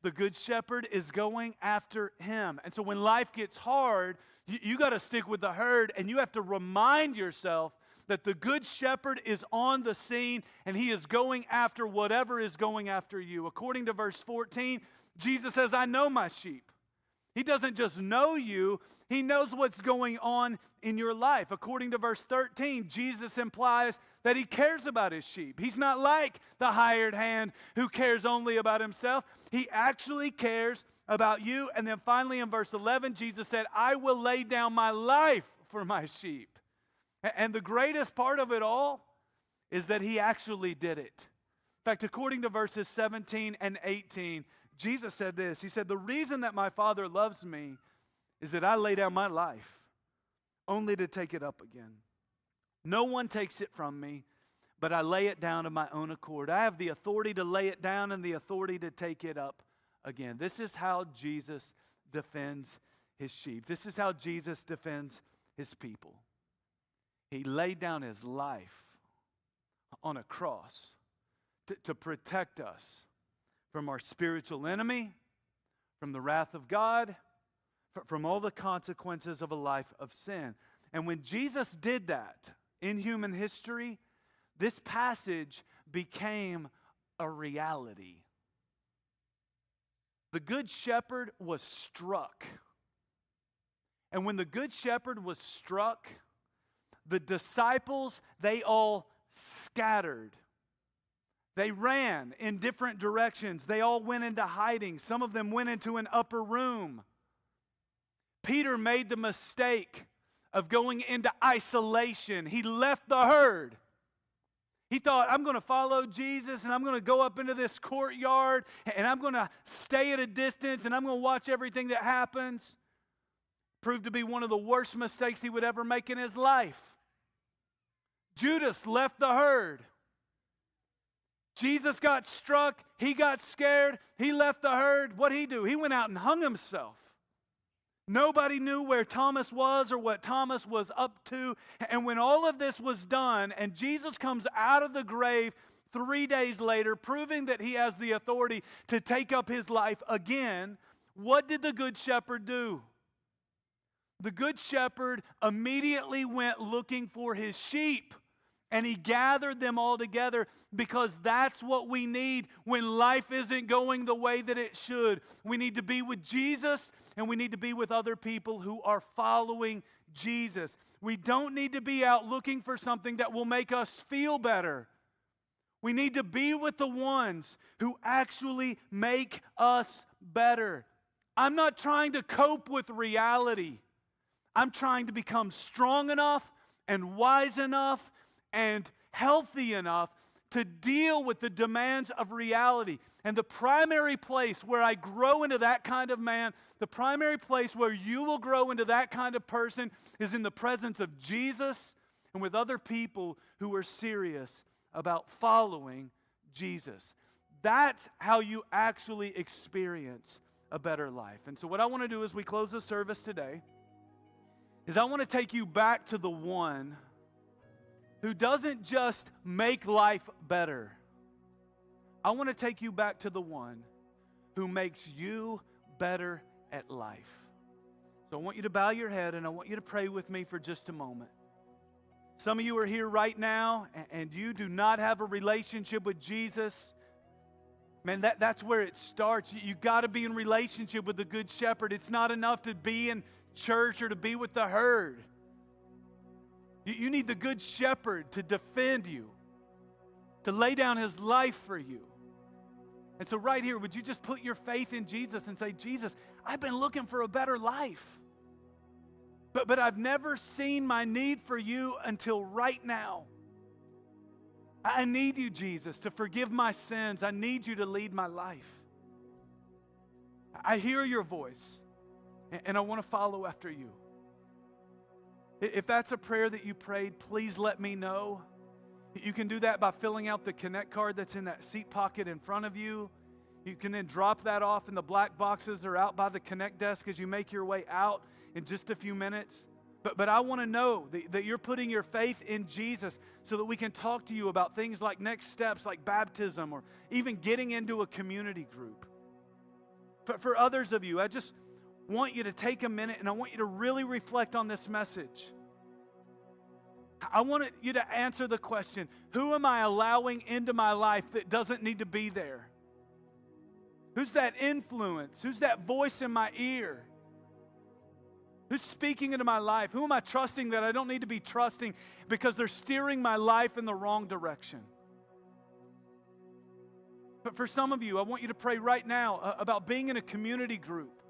the good shepherd is going after him. And so when life gets hard, you got to stick with the herd, and you have to remind yourself that the good shepherd is on the scene and he is going after whatever is going after you. According to verse 14, Jesus says, I know my sheep. He doesn't just know you, he knows what's going on in your life. According to verse 13, Jesus implies that he cares about his sheep. He's not like the hired hand who cares only about himself. He actually cares about you. And then finally in verse 11, Jesus said, I will lay down my life for my sheep. And the greatest part of it all is that he actually did it. In fact, according to verses 17 and 18, Jesus said this. He said, the reason that my Father loves me is that I lay down my life only to take it up again. No one takes it from me, but I lay it down of my own accord. I have the authority to lay it down and the authority to take it up again. This is how Jesus defends his sheep. This is how Jesus defends his people. He laid down his life on a cross to protect us from our spiritual enemy, from the wrath of God, from all the consequences of a life of sin. And when Jesus did that in human history, this passage became a reality. The Good Shepherd was struck. And when the Good Shepherd was struck, the disciples, they all scattered. They ran in different directions. They all went into hiding. Some of them went into an upper room. Peter made the mistake of going into isolation. He left the herd. He thought, I'm going to follow Jesus and I'm going to go up into this courtyard and I'm going to stay at a distance and I'm going to watch everything that happens. Proved to be one of the worst mistakes he would ever make in his life. Judas left the herd. Jesus got struck. He got scared. He left the herd. What'd he do? He went out and hung himself. Nobody knew where Thomas was or what Thomas was up to. And when all of this was done and Jesus comes out of the grave 3 days later, proving that he has the authority to take up his life again, what did the Good Shepherd do? The Good Shepherd immediately went looking for his sheep. And he gathered them all together because that's what we need when life isn't going the way that it should. We need to be with Jesus and we need to be with other people who are following Jesus. We don't need to be out looking for something that will make us feel better. We need to be with the ones who actually make us better. I'm not trying to cope with reality. I'm trying to become strong enough and wise enough and healthy enough to deal with the demands of reality. And the primary place where I grow into that kind of man, the primary place where you will grow into that kind of person is in the presence of Jesus and with other people who are serious about following Jesus. That's how you actually experience a better life. And so what I want to do as we close the service today is I want to take you back to the one who doesn't just make life better. I want to take you back to the one who makes you better at life. So I want you to bow your head and I want you to pray with me for just a moment. Some of you are here right now and you do not have a relationship with Jesus. Man, that's where it starts. You got to be in relationship with the Good Shepherd. It's not enough to be in church or to be with the herd. You need the Good Shepherd to defend you, to lay down his life for you. And so right here, would you just put your faith in Jesus and say, Jesus, I've been looking for a better life. But I've never seen my need for you until right now. I need you, Jesus, to forgive my sins. I need you to lead my life. I hear your voice, and I want to follow after you. If that's a prayer that you prayed, please let me know. You can do that by filling out the Connect card that's in that seat pocket in front of you. You can then drop that off in the black boxes or out by the Connect desk as you make your way out in just a few minutes. But I want to know that you're putting your faith in Jesus so that we can talk to you about things like next steps, like baptism, or even getting into a community group. For others of you, I just want you to take a minute and I want you to really reflect on this message. I want you to answer the question, who am I allowing into my life that doesn't need to be there? Who's that influence? Who's that voice in my ear? Who's speaking into my life? Who am I trusting that I don't need to be trusting because they're steering my life in the wrong direction? But for some of you, I want you to pray right now about being in a community group.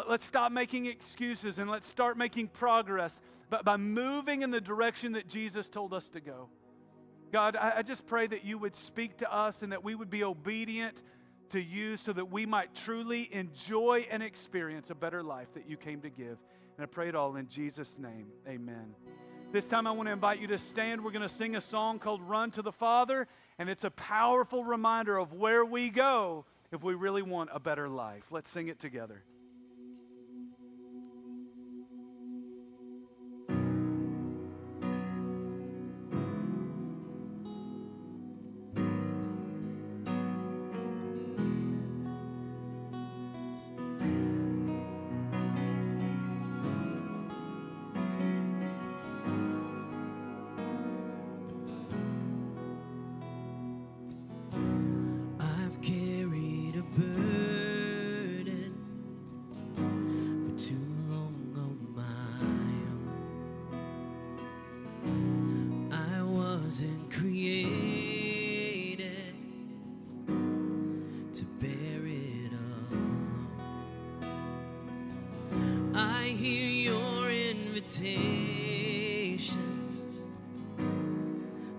Let's stop making excuses and let's start making progress by moving in the direction that Jesus told us to go. God, I just pray that you would speak to us and that we would be obedient to you so that we might truly enjoy and experience a better life that you came to give. And I pray it all in Jesus' name. Amen. This time I want to invite you to stand. We're going to sing a song called Run to the Father, and it's a powerful reminder of where we go if we really want a better life. Let's sing it together.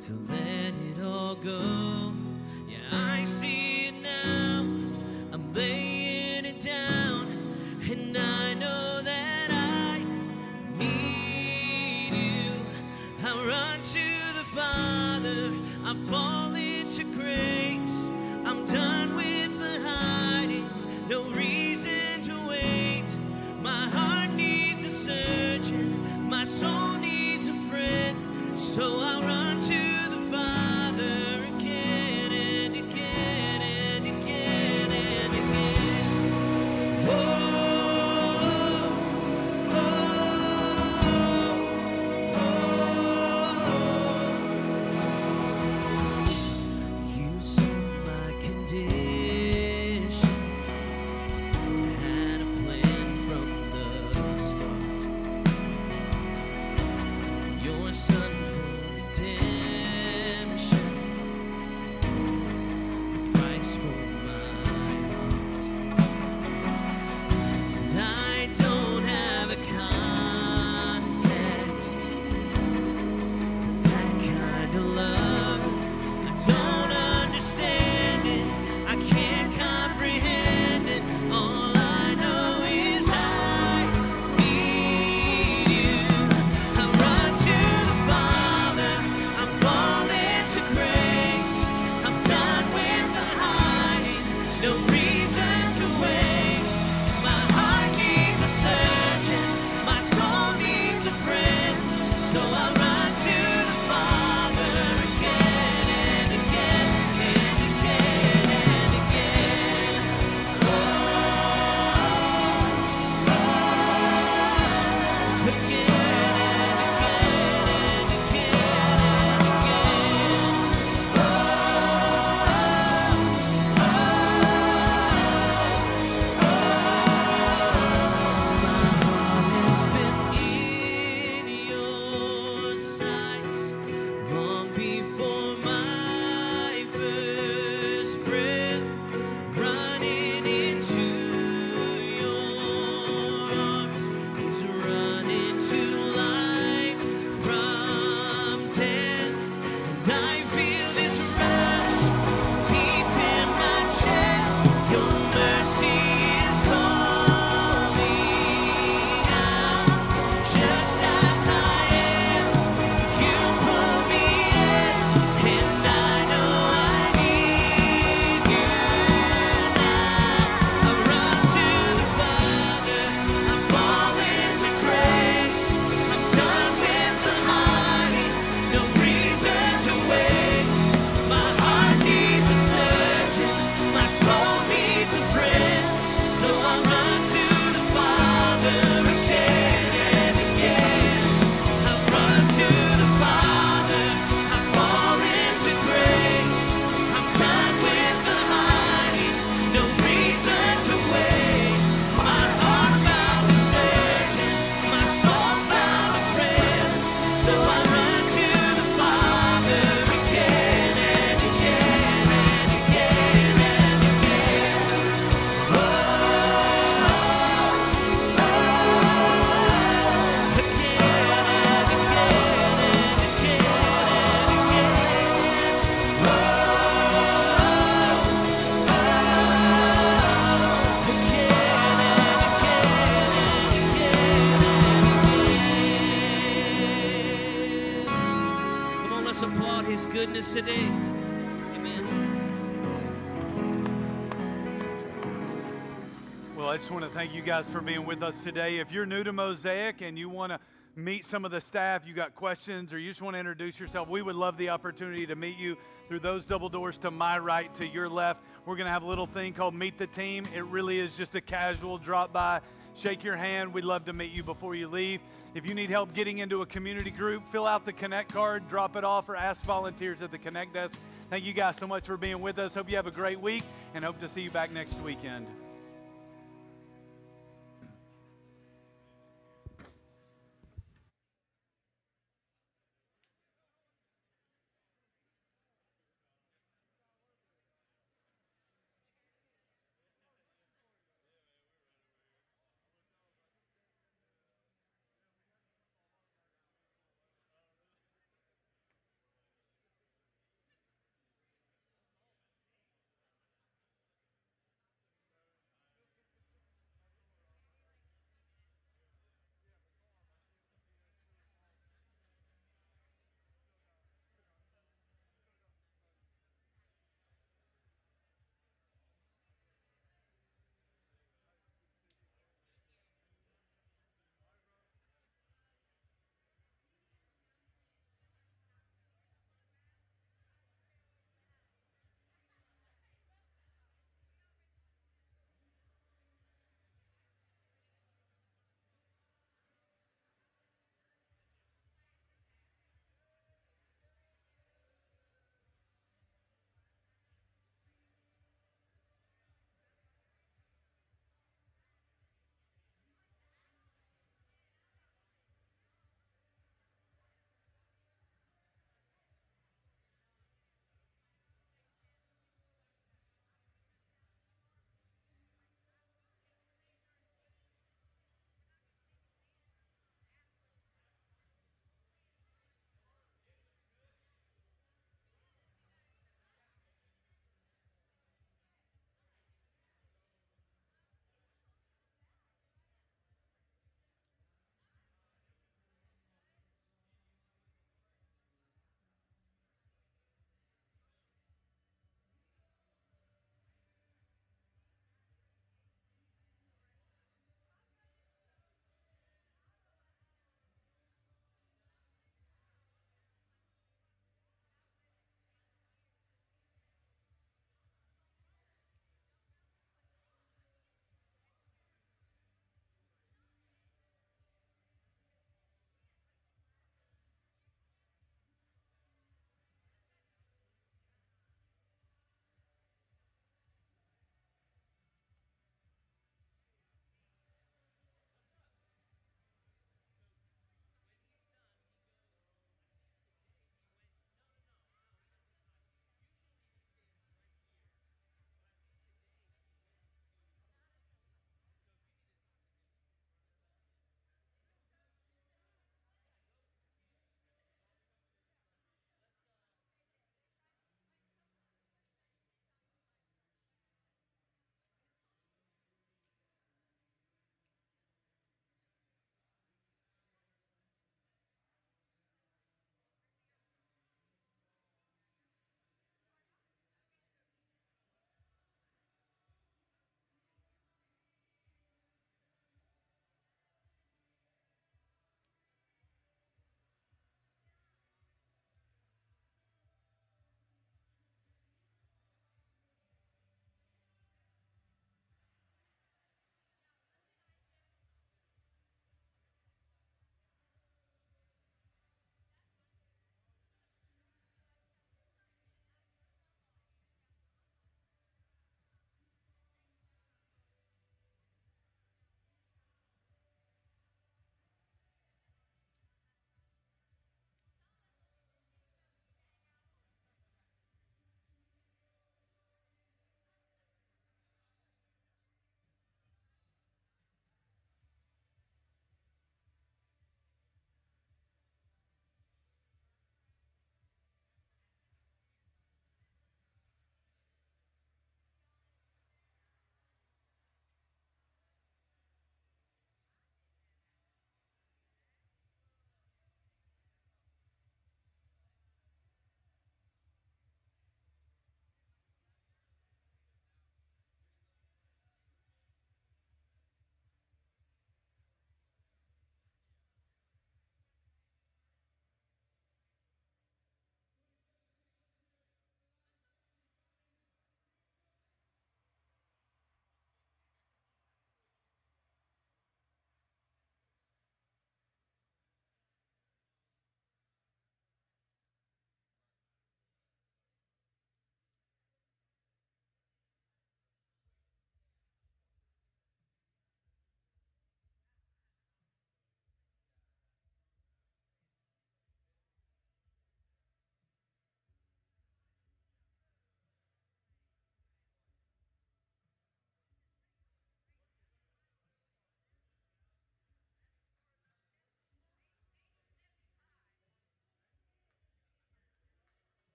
To let it all go. Yeah, I see it now. I'm laying it down, and I know that I need you. I run to the Father. I fall into grace. I'm done with the hiding. No reason to wait. My heart needs a surgeon. My soul goodness today. Amen. Well, I just want to thank you guys for being with us today. If you're new to Mosaic and you want to meet some of the staff, you got questions, or you just want to introduce yourself, we would love the opportunity to meet you through those double doors to my right, to your left. We're going to have a little thing called Meet the Team. It really is just a casual drop by, shake your hand. We'd love to meet you before you leave. If you need help getting into a community group, fill out the Connect card, drop it off, or ask volunteers at the Connect desk. Thank you guys so much for being with us. Hope you have a great week, and hope to see you back next weekend.